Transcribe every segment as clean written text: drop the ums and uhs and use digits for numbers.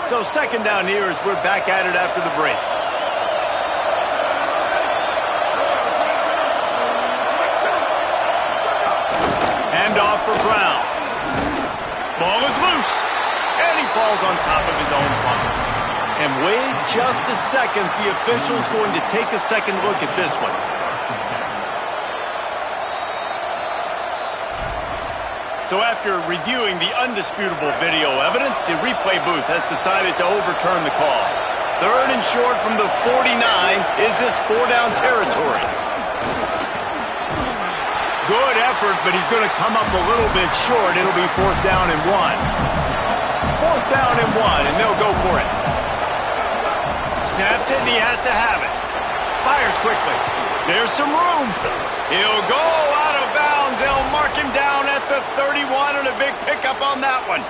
So second down here as we're back at it after the break. Hand off for Brown. Ball is loose. And he falls on top of his own fumble. And wait just a second. The official's going to take a second look at this one. So after reviewing the undisputable video evidence, the replay booth has decided to overturn the call. Third and short from the 49. Is this four-down territory? Good effort, but he's going to come up a little bit short. It'll be fourth down and 1. Fourth down and 1, and they'll go for it. Snapped it, and he has to have it. Fires quickly. There's some room. He'll go out of bounds. They'll mark him down at the 31, and a big pickup on that one.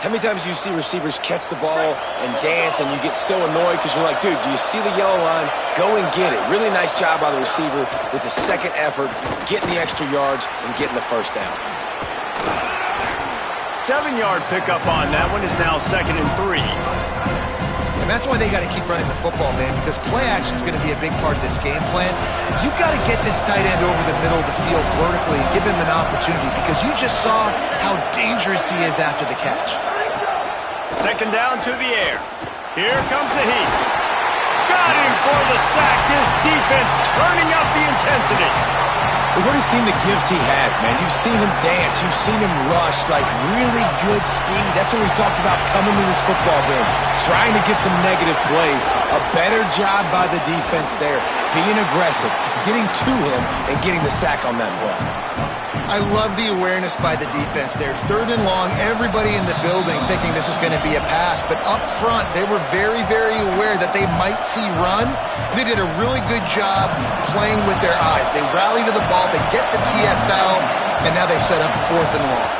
How many times do you see receivers catch the ball and dance, and you get so annoyed because you're like, dude, do you see the yellow line? Go and get it. Really nice job by the receiver with the second effort, getting the extra yards and getting the first down. 7-yard pickup on that one is now second and 3. And that's why they got to keep running the football, man, because play action is going to be a big part of this game plan. You've got to get this tight end over the middle of the field vertically and give him an opportunity, because you just saw how dangerous he is after the catch. Second down to the air. Here comes the heat. Got him for the sack. This defense turning up the intensity. We've already seen the gifts he has, man. You've seen him dance. You've seen him rush, like really good speed. That's what we talked about coming to this football game, trying to get some negative plays. A better job by the defense there, being aggressive, getting to him, and getting the sack on that play. I love the awareness by the defense there. Third and long, everybody in the building thinking this is going to be a pass. But up front, they were very, very aware that they might see run. They did a really good job playing with their eyes. They rally to the ball, they get the TFL, and now they set up fourth and long.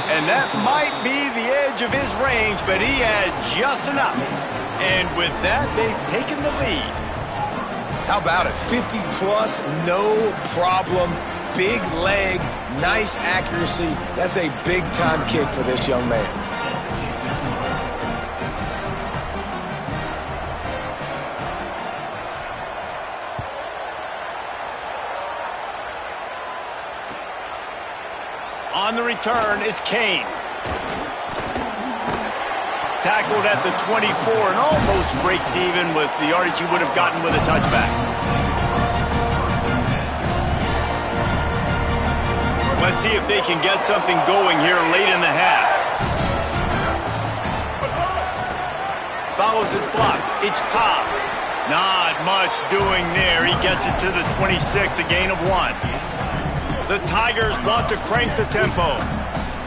And that might be the edge of his range, but he had just enough. And with that, they've taken the lead. How about it? 50-plus, no problem. Big leg, nice accuracy. That's a big-time kick for this young man. On the return, it's Kane. Tackled at the 24 and almost breaks even with the yardage he would have gotten with a touchback. Let's see if they can get something going here late in the half. Follows his blocks. It's Cobb. Not much doing there. He gets it to the 26, a gain of 1. The Tigers want to crank the tempo.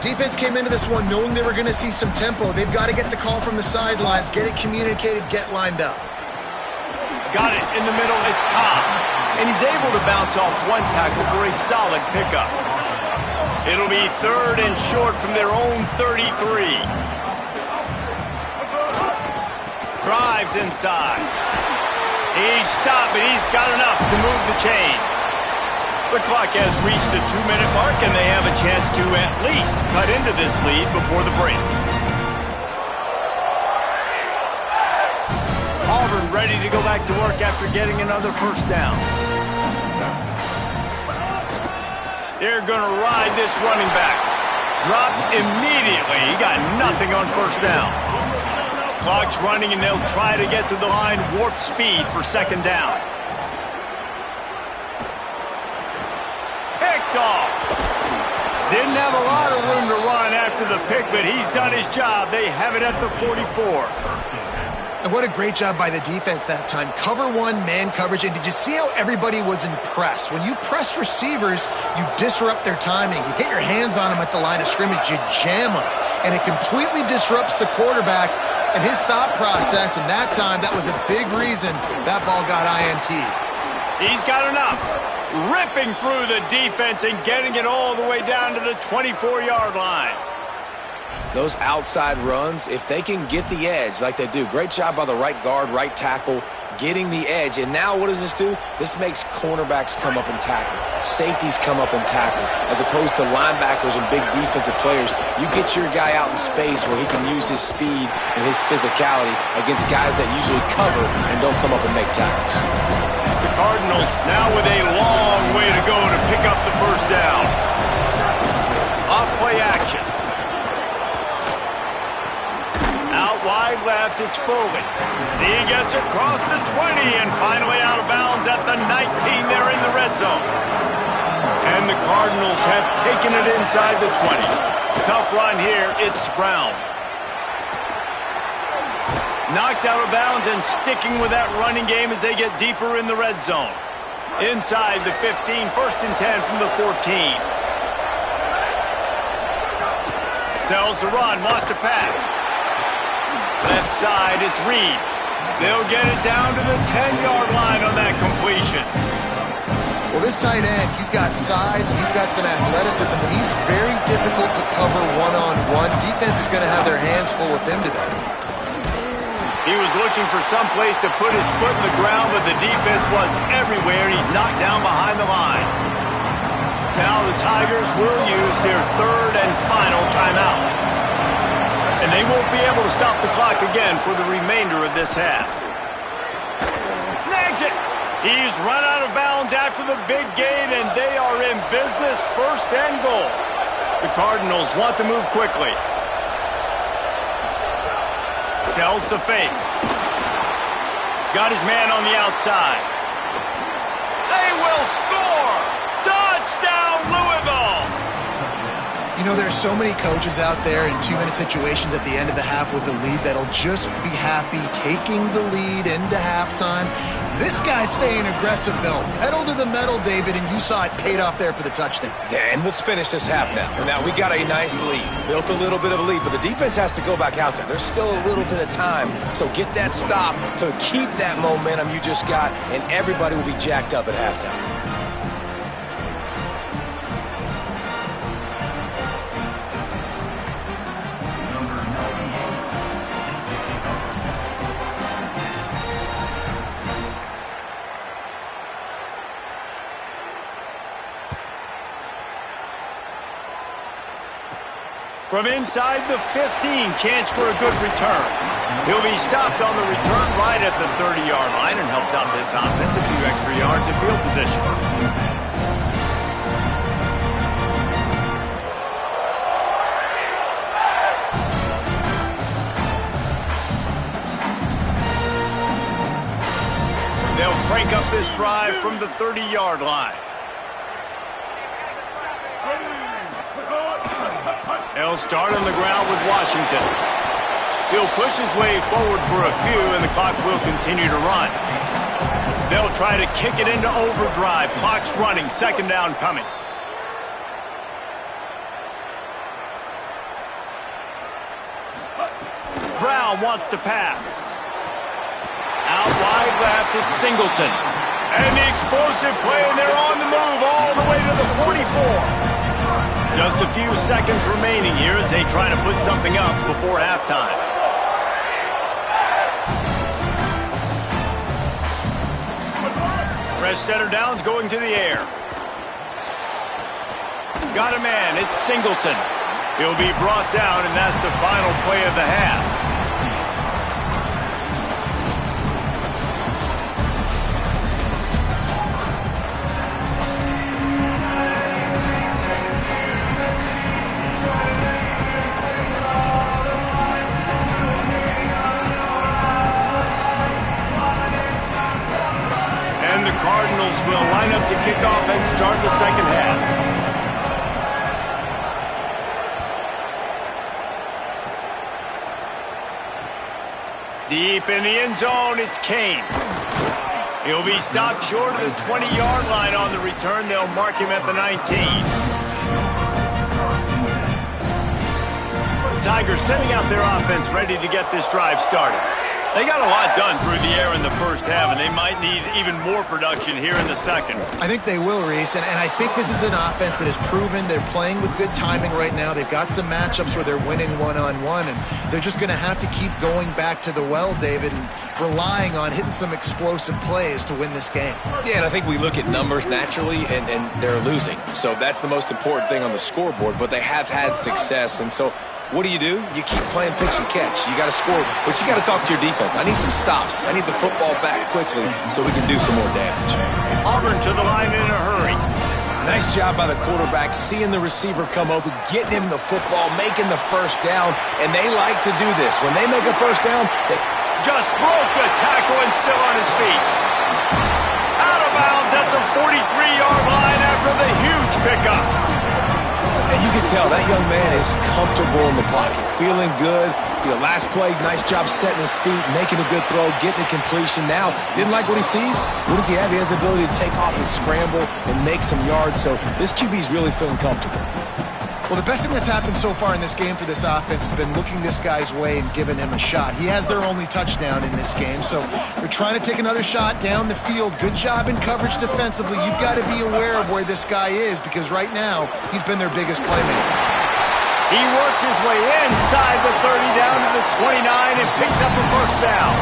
Defense came into this one knowing they were going to see some tempo. They've got to get the call from the sidelines, get it communicated, get lined up. Got it in the middle. It's Cobb. And he's able to bounce off one tackle for a solid pickup. It'll be third and short from their own 33. Drives inside. He's stopped, but he's got enough to move the chain. The clock has reached the 2-minute mark, and they have a chance to at least cut into this lead before the break. Auburn ready to go back to work after getting another first down. They're going to ride this running back. Dropped immediately. He got nothing on first down. Clock's running, and they'll try to get to the line warp speed for second down. Off. Didn't have a lot of room to run after the pick, but he's done his job. They have it at the 44. And what a great job by the defense that time. Cover one, man coverage. And did you see how everybody was impressed? When you press receivers, you disrupt their timing. You get your hands on them at the line of scrimmage. You jam them. And it completely disrupts the quarterback and his thought process. And that time, that was a big reason that ball got INT. He's got enough. Ripping through the defense and getting it all the way down to the 24-yard line. those outside runs, if they can get the edge like they do, great job by the right guard, right tackle, getting the edge. And now what does this do? This makes cornerbacks come up and tackle. Safeties come up and tackle. As opposed to linebackers and big defensive players, you get your guy out in space where he can use his speed and his physicality against guys that usually cover and don't come up and make tackles. The Cardinals now with a long way to go to pick up the first down. Off play action. Out wide left, it's Foley. He gets across the 20 and finally out of bounds at the 19 there in the red zone. And the Cardinals have taken it inside the 20. Tough run here, it's Brown. Knocked out of bounds and sticking with that running game as they get deeper in the red zone. Inside the 15, 1st and 10 from the 14. Tells the run, wants to pass. Left side is Reed. They'll get it down to the 10-yard line on that completion. Well, this tight end, he's got size and he's got some athleticism, and he's very difficult to cover one-on-one. Defense is going to have their hands full with him today. He was looking for some place to put his foot in the ground, but the defense was everywhere, and he's knocked down behind the line. Now the Tigers will use their 3rd and final timeout. And they won't be able to stop the clock again for the remainder of this half. Snags it. He's run out of bounds after the big gain, and they are in business, 1st and goal. The Cardinals want to move quickly. Sells to fake. Got his man on the outside. They will score! Touchdown, Louisville! You know, there's so many coaches out there in 2-minute situations at the end of the half with the lead that'll just be happy taking the lead into halftime. This guy's staying aggressive, though. Pedal to the metal, David, and you saw it paid off there for the touchdown. Yeah, and let's finish this half now. Now, we got a nice lead. Built a little bit of a lead, but the defense has to go back out there. There's still a little bit of time, so get that stop to keep that momentum you just got, and everybody will be jacked up at halftime. From inside the 15, chance for a good return. He'll be stopped on the return right at the 30-yard line and helps out this offense a few extra yards in field position. They'll crank up this drive from the 30-yard line. They'll start on the ground with Washington. He'll push his way forward for a few, and the clock will continue to run. They'll try to kick it into overdrive. Clock's running. 2nd down coming. Brown wants to pass. Out wide left, it's Singleton. And the explosive play, and they're on the move all the way to the 44. Just a few seconds remaining here as they try to put something up before halftime. Fresh center down's going to the air. Got a man, it's Singleton. He'll be brought down, and that's the final play of the half. Will line up to kick off and start the 2nd half. Deep in the end zone, it's Kane. He'll be stopped short of the 20-yard line on the return. They'll mark him at the 19. Tigers setting out their offense ready to get this drive started. They got a lot done through the air in the first half, and they might need even more production here in the second. I think they will, Reese, and I think this is an offense that has proven they're playing with good timing right now. They've got some matchups where they're winning one-on-one, and they're just going to have to keep going back to the well, David, and relying on hitting some explosive plays to win this game. Yeah, and I think we look at numbers naturally, and they're losing. So that's the most important thing on the scoreboard, but they have had success, and so what do? You keep playing pitch and catch. You got to score, but you got to talk to your defense. I need some stops. I need the football back quickly so we can do some more damage. Auburn to the line in a hurry. Nice job by the quarterback, seeing the receiver come open, getting him the football, making the first down, and they like to do this. When they make a first down, they just broke the tackle and still on his feet. Out of bounds at the 43-yard line after the huge pickup. And you can tell that young man is comfortable in the pocket, feeling good. Last play, nice job setting his feet, making a good throw, getting a completion. Now, didn't like what he sees. What does he have? He has the ability to take off and scramble and make some yards. So this QB is really feeling comfortable. Well, the best thing that's happened so far in this game for this offense has been looking this guy's way and giving him a shot. He has their only touchdown in this game, so they're trying to take another shot down the field. Good job in coverage defensively. You've got to be aware of where this guy is because right now he's been their biggest playmaker. He works his way inside the 30 down to the 29 and picks up a first down.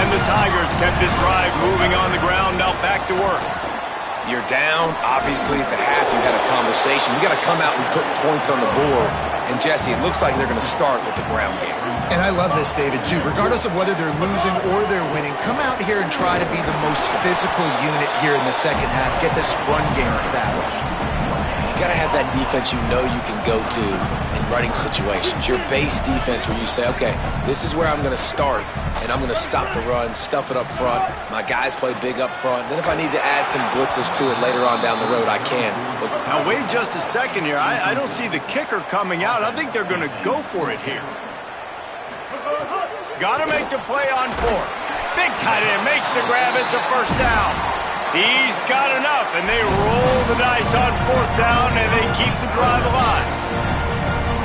And the Tigers kept this drive moving on the ground, now back to work. You're down. Obviously, at the half, you had a conversation. You got to come out and put points on the board. And, Jesse, it looks like they're going to start with the ground game. And I love this, David, too. Regardless of whether they're losing or they're winning, come out here and try to be the most physical unit here in the second half. Get this run game established. You got to have that defense you know you can go to in running situations. Your base defense where you say, okay, this is where I'm going to start, and I'm going to stop the run, stuff it up front. My guys play big up front. Then if I need to add some blitzes to it later on down the road, I can. But now, wait just a second here. I don't see the kicker coming out. I think they're going to go for it here. Got to make the play on fourth. Big tight end makes the grab. It's a first down. He's got enough, and they roll the dice on fourth down, and they keep the drive alive.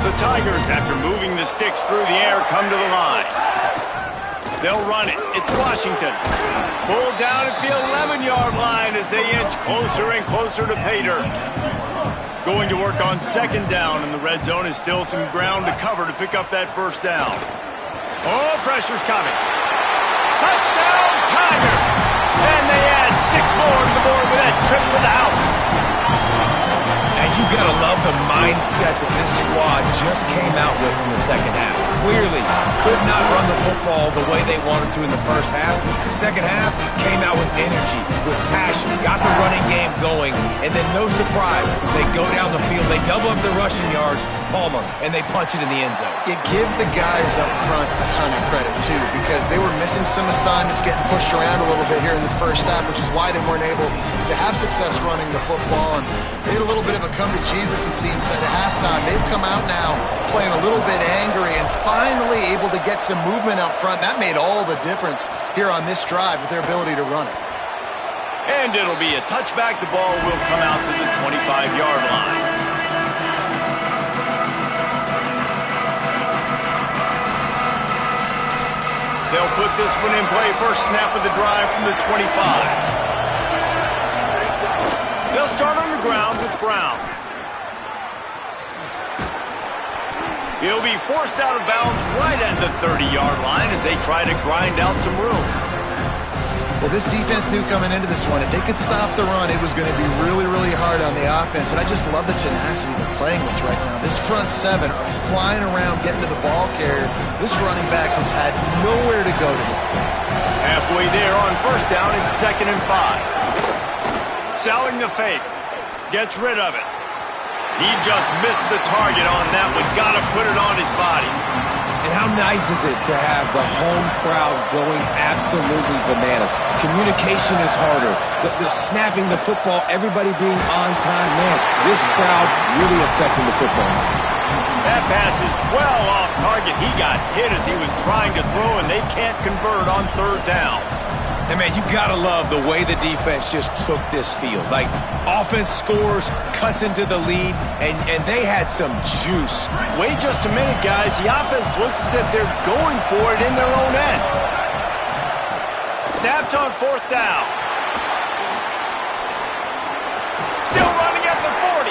The Tigers, after moving the sticks through the air, come to the line. They'll run it. It's Washington. Pulled down at the 11-yard line as they inch closer and closer to pay dirt. Going to work on second down, and the red zone is still some ground to cover to pick up that first down. Oh, pressure's coming. Touchdown, Tigers! And they add 6 more to the board with that trip to the house. And you got to love the mindset that this squad just came out with in the second half. Clearly could not run the football the way they wanted to in the first half. The second half came out with energy, with passion, got the running game going, and then no surprise, they go down the field, they double up their rushing yards, Palmer, and they punch it in the end zone. You give the guys up front a ton of credit, too, because they were missing some assignments, getting pushed around a little bit here in the first half, which is why they weren't able to have success running the football. And they had a little bit of a come to Jesus, it seems, at halftime. They've come out now playing a little bit angry and finally able to get some movement up front. That made all the difference here on this drive with their ability to run it. And it'll be a touchback. The ball will come out to the 25-yard line. They'll put this one in play. First snap of the drive from the 25. They'll start on the ground with Brown. He'll be forced out of bounds right at the 30-yard line as they try to grind out some room. Well, this defense knew coming into this one, if they could stop the run, it was going to be really, really hard on the offense. And I just love the tenacity they're playing with right now. This front seven are flying around, getting to the ball carrier. This running back has had nowhere to go today. Halfway there on first down, it's 2nd and 5. Selling the fake. Gets rid of it. He just missed the target on that one. Got to put it on his body. And how nice is it to have the home crowd going absolutely bananas? Communication is harder. The snapping the football, everybody being on time. Man, this crowd really affecting the football game. That pass is well off target. He got hit as he was trying to throw, and they can't convert on third down. And, man, you got to love the way the defense just took this field. Like, offense scores, cuts into the lead, and they had some juice. Wait just a minute, guys. The offense looks as if they're going for it in their own end. Snapped on 4th down. Still running at the 40.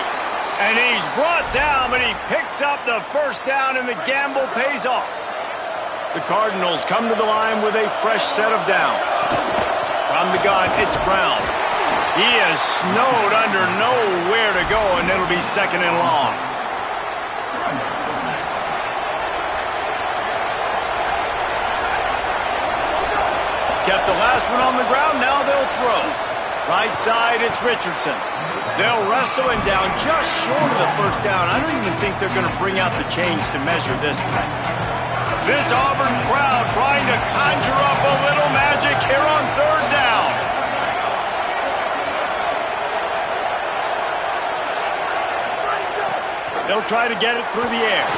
And he's brought down, but he picks up the 1st down, and the gamble pays off. The Cardinals come to the line with a fresh set of downs. From the gun, it's Brown. He is snowed under nowhere to go, and it'll be 2nd and long. Kept the last one on the ground, now they'll throw. Right side, it's Richardson. They'll wrestle him down just short of the 1st down. I don't even think they're going to bring out the chains to measure this one. This Auburn crowd trying to conjure up a little magic here on 3rd down. They'll try to get it through the air.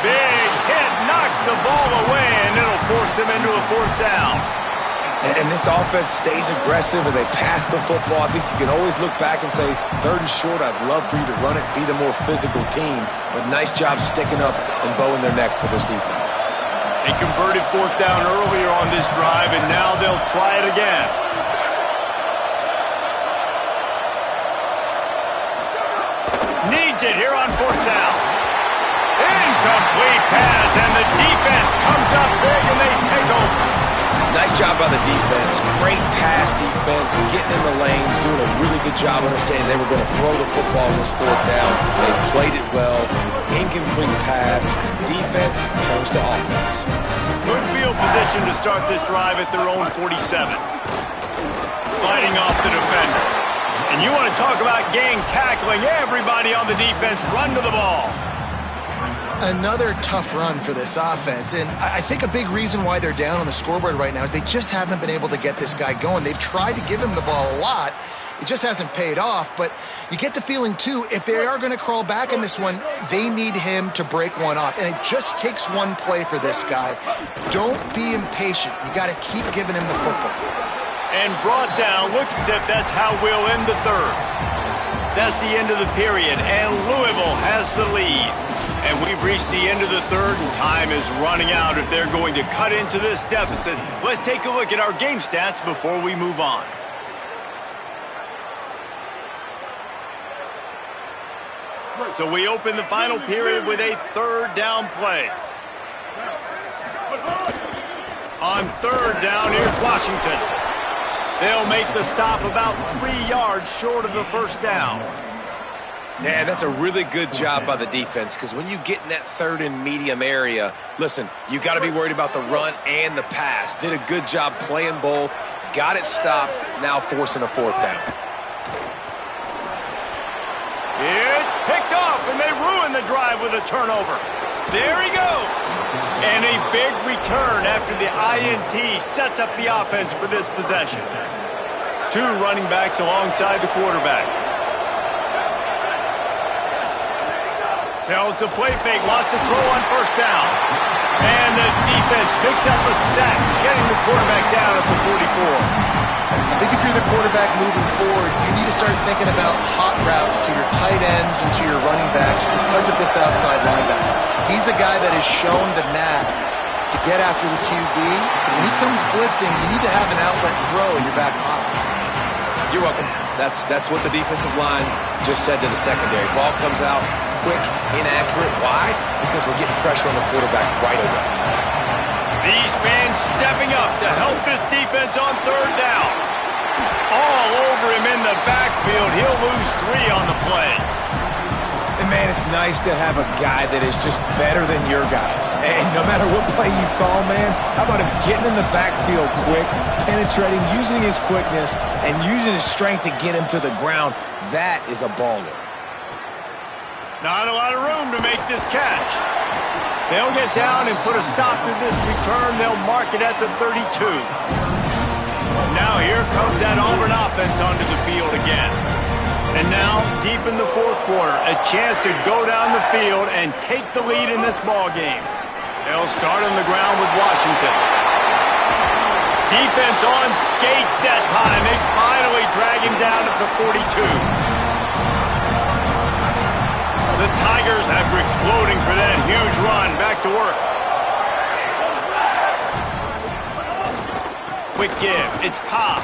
Big hit knocks the ball away, and it'll force them into a 4th down. And this offense stays aggressive, and they pass the football. I think you can always look back and say, 3rd and short, I'd love for you to run it, be the more physical team. But nice job sticking up and bowing their necks for this defense. They converted 4th down earlier on this drive, and now they'll try it again. Needs it here on 4th down. Incomplete pass, and the defense comes up big, and they take over. Nice job by the defense. Great pass defense, getting in the lanes, doing a really good job understanding they were going to throw the football in this 4th down. They played it well. Incomplete pass. Defense turns to offense. Good field position to start this drive at their own 47. Fighting off the defender. And you want to talk about gang tackling. Everybody on the defense run to the ball. Another tough run for this offense, and I think a big reason why they're down on the scoreboard right now is they just haven't been able to get this guy going. They've tried to give him the ball a lot. It just hasn't paid off, but you get the feeling, too, if they are going to crawl back in this one, they need him to break one off, and it just takes one play for this guy. Don't be impatient. You got to keep giving him the football. And brought down, looks as if that's how we'll end the 3rd. That's the end of the period, and Louisville has the lead. And we've reached the end of the 3rd, and time is running out if they're going to cut into this deficit. Let's take a look at our game stats before we move on. So we open the final period with a 3rd down play. On 3rd down, here's Washington. They'll make the stop about 3 yards short of the 1st down. Yeah, that's a really good job by the defense, because when you get in that 3rd and medium area, listen, you got to be worried about the run and the pass. Did a good job playing both, got it stopped, now forcing a 4th down. It's picked off, and they ruin the drive with a turnover. There he goes. And a big return after the INT sets up the offense for this possession. 2 running backs alongside the quarterback. Tells the play fake, wants to throw on 1st down. And the defense picks up a sack, getting the quarterback down at the 44. I think if you're the quarterback moving forward, you need to start thinking about hot routes to your tight ends and to your running backs because of this outside linebacker. He's a guy that has shown the knack to get after the QB. When he comes blitzing, you need to have an outlet throw in your back pocket. You're welcome. That's what the defensive line just said to the secondary. Ball comes out quick, inaccurate. Why? Because we're getting pressure on the quarterback right away. These fans stepping up to help this defense on 3rd down. All over him in the backfield. He'll lose 3 on the play. And, man, it's nice to have a guy that is just better than your guys. And no matter what play you call, man, how about him getting in the backfield quick, penetrating, using his quickness, and using his strength to get him to the ground? That is a baller. Not a lot of room to make this catch. They'll get down and put a stop to this return. They'll mark it at the 32. Now here comes that Auburn offense onto the field again. And now, deep in the 4th quarter, a chance to go down the field and take the lead in this ball game. They'll start on the ground with Washington. Defense on skates that time. They finally drag him down at the 42. The Tigers, after exploding for that huge run, back to work. Quick give. It's Cobb.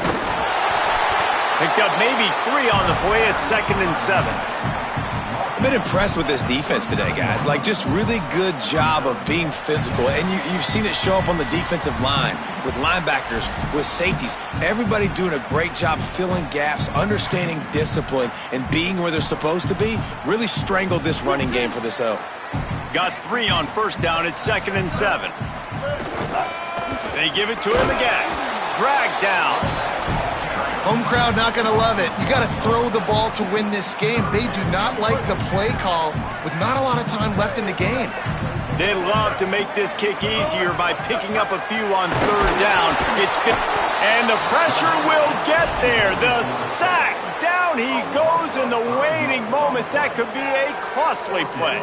Picked up maybe 3 on the play at 2nd and 7. I've been impressed with this defense today, guys. Like, just really good job of being physical. And you've seen it show up on the defensive line with linebackers, with safeties. Everybody doing a great job filling gaps, understanding discipline, and being where they're supposed to be. Really strangled this running game for this O. Got 3 on 1st down at 2nd and 7. They give it to him again. Drag down. Home crowd not going to love it. You got to throw the ball to win this game. They do not like the play call with not a lot of time left in the game. They love to make this kick easier by picking up a few on 3rd down. And the pressure will get there. The sack. Down he goes in the waning moments. That could be a costly play.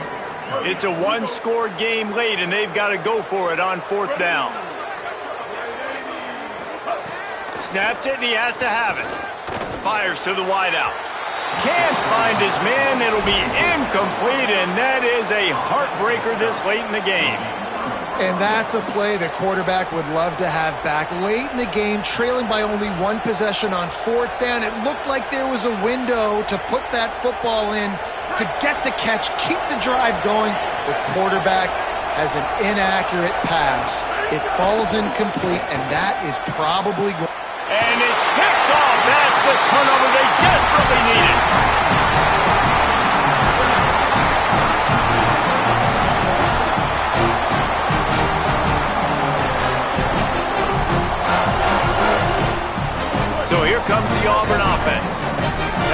It's a one-score game late, and they've got to go for it on 4th down. Snaps it, and he has to have it. Fires to the wideout. Can't find his man. It'll be incomplete, and that is a heartbreaker this late in the game. And that's a play the quarterback would love to have back. Late in the game, trailing by only 1 possession on 4th down. It looked like there was a window to put that football in, to get the catch, keep the drive going. The quarterback has an inaccurate pass. It falls incomplete, and that is probably going. And it's picked off. That's the turnover they desperately needed. So here comes the Auburn offense.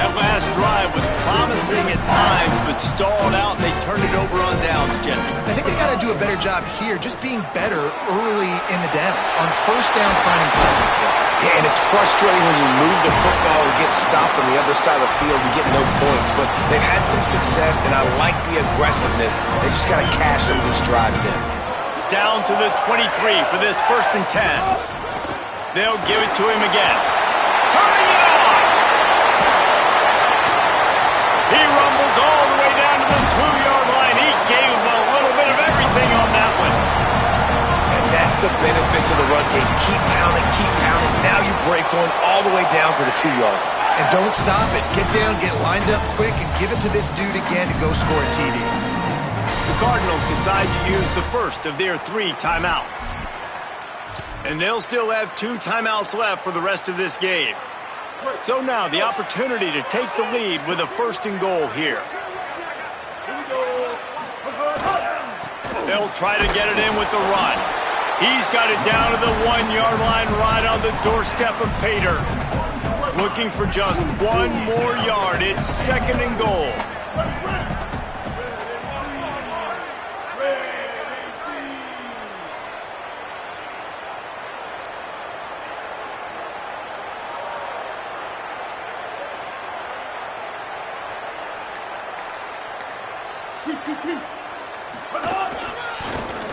That last drive was promising at times, but stalled out, and they turned it over on downs, Jesse. I think they got to do a better job here, just being better early in the downs. On 1st down, finding positive plays. Yeah, and it's frustrating when you move the football and get stopped on the other side of the field and get no points. But they've had some success, and I like the aggressiveness. They just got to cash some of these drives in. Down to the 23 for this 1st and 10. They'll give it to him again. Turning it on! He rumbles all the way down to the 2-yard line. He gave him a little bit of everything on that one. And that's the benefit to the run game. Keep pounding, keep pounding. Now you break one all the way down to the 2-yard. And don't stop it. Get down, get lined up quick, and give it to this dude again to go score a TD. The Cardinals decide to use the first of their 3 timeouts. And they'll still have 2 timeouts left for the rest of this game. So now the opportunity to take the lead with a 1st and goal here. They'll try to get it in with the run. He's got it down to the 1-yard line right on the doorstep of Pater. Looking for just 1 more yard. It's 2nd and goal.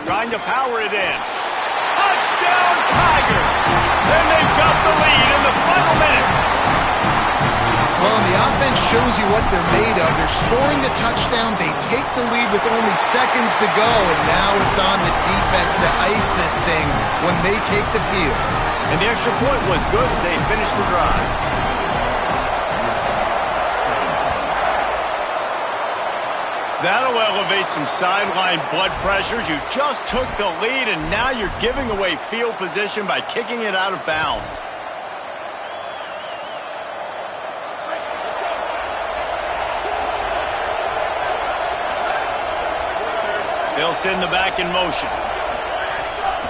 Trying to power it in. Touchdown, Tigers! And they've got the lead in the final minute. Well, the offense shows you what they're made of. They're scoring the touchdown. They take the lead with only seconds to go, and now it's on the defense to ice this thing when they take the field. And the extra point was good as they finished the drive. That'll elevate some sideline blood pressures. You just took the lead, and now you're giving away field position by kicking it out of bounds. They'll send the back in motion.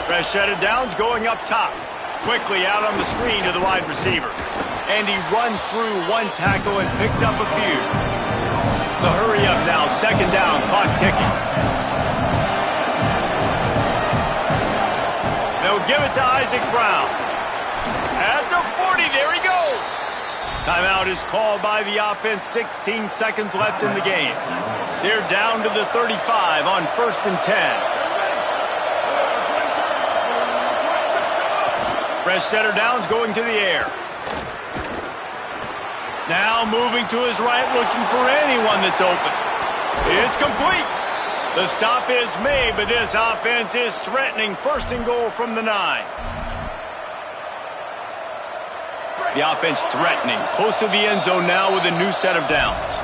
Fresh set of downs going up top. Quickly out on the screen to the wide receiver. And he runs through 1 tackle and picks up a few. The hurry up now, 2nd down, clock ticking. They'll give it to Isaac Brown. At the 40, there he goes. Timeout is called by the offense, 16 seconds left in the game. They're down to the 35 on 1st and 10. Fresh setter downs going to the air. Now moving to his right, looking for anyone that's open. It's complete. The stop is made, but this offense is threatening 1st and goal from the 9. The offense threatening, close to the end zone now with a new set of downs.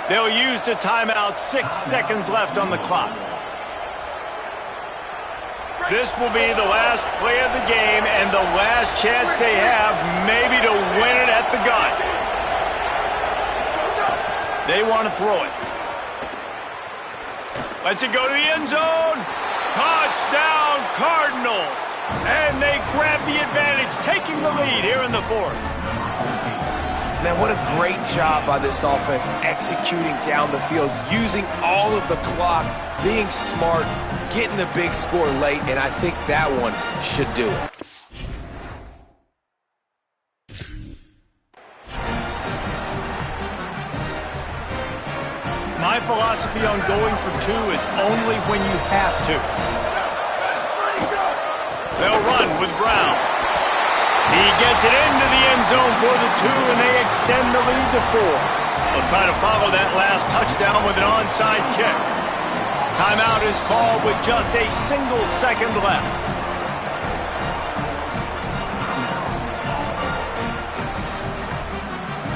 They'll use the timeout, 6 seconds left on the clock. This will be the last play of the game and the last chance they have maybe to win it at the gun. They want to throw it. Lets it go to the end zone. Touchdown, Cardinals. And they grab the advantage, taking the lead here in the 4th. Man, what a great job by this offense executing down the field, using all of the clock, being smart, getting the big score late, and I think that one should do it. My philosophy on going for 2 is only when you have to. They'll run with Brown. He gets it into the end zone for the 2, and they extend the lead to 4. They'll try to follow that last touchdown with an onside kick. Timeout is called with just a single second left.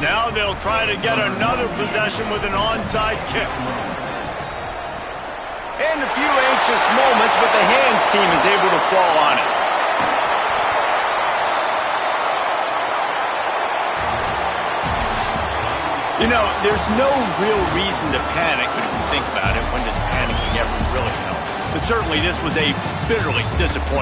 Now they'll try to get another possession with an onside kick. And a few anxious moments, but the hands team is able to fall on it. You know, there's no real reason to panic, but if you think about it, when does panicking ever really help? But certainly this was a bitterly disappointing